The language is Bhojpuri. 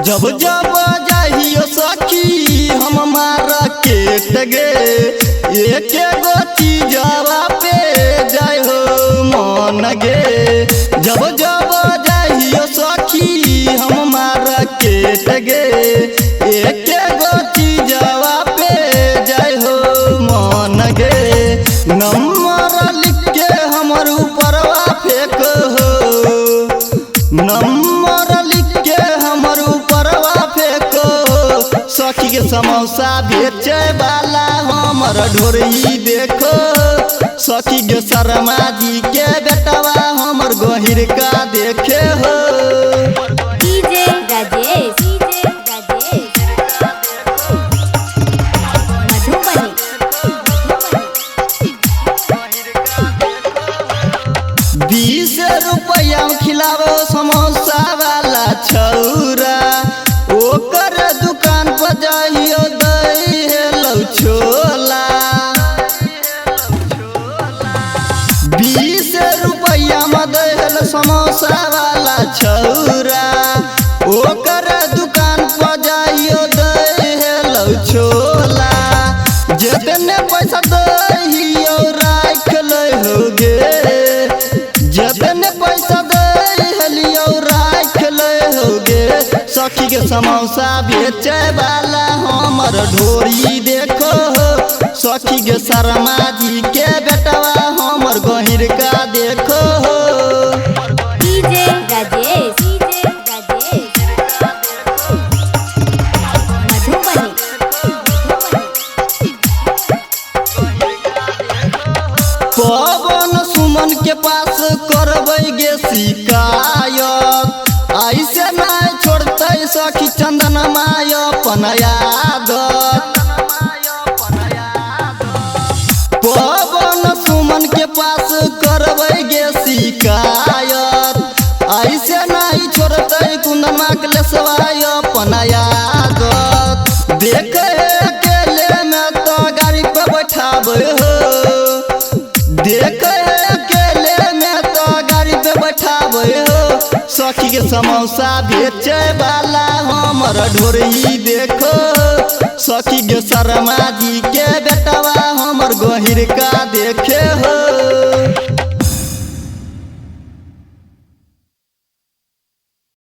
जब जब जाइयो सखी हम मार्केट गे एक गो चीजवा पे जाय हो मन गे। जब जब जाइयो सखी हम मार्केट गे एक गो चीजवा पे जाय हो मन गे। नंबर लिख के हमर ऊपरवा फेंक हो, नंबर लिख के हमर ऊपरवा फेंको। सखी के समोसा बेचे वाला हमर ढोरी देखो। सखी के शर्मा जी के बेटवा हमर गहिर का देखे हो। डीजे राजेश मधुबनी 20 रुपया खिलावो समोसा वाला छौरा, ओकर दुकान पर जाइयो दही हेलो छोला। 20 रुपया में दहल समोसा वाला छौरा, ओकर दुकान पर जाइयो दही हेलो छोला। जितने पैसा दहियो राख ले होगे, जितने पैसा दहियो राख ले होगे। सखी के समोसा बेचे वाला हमर ढोरी देखो। सखी के शर्मा जी के बेटवा हमर गहिर का देखो। डीजे राजेश मधुबनी पवन सुमन के पास करबै गे शिकायत, ऐसे नहीं छोड़ते सखी चंदन माय अपन आदत। पवन सुमन के पास करबै गे शिकायत, ऐसे नहीं छोड़ते कुंदन अखिलेशवाय अपन आदत। देखे अकेले में तो गाड़ी पे बैठाबै हो, देखे अकेले में तो गाड़ी पे बैठाबै हो। सखी के समोसा बेचे वाला हमर ढोरी देखो। सखी के शर्मा जी के बेटवा हमर गहिर का देखे हो।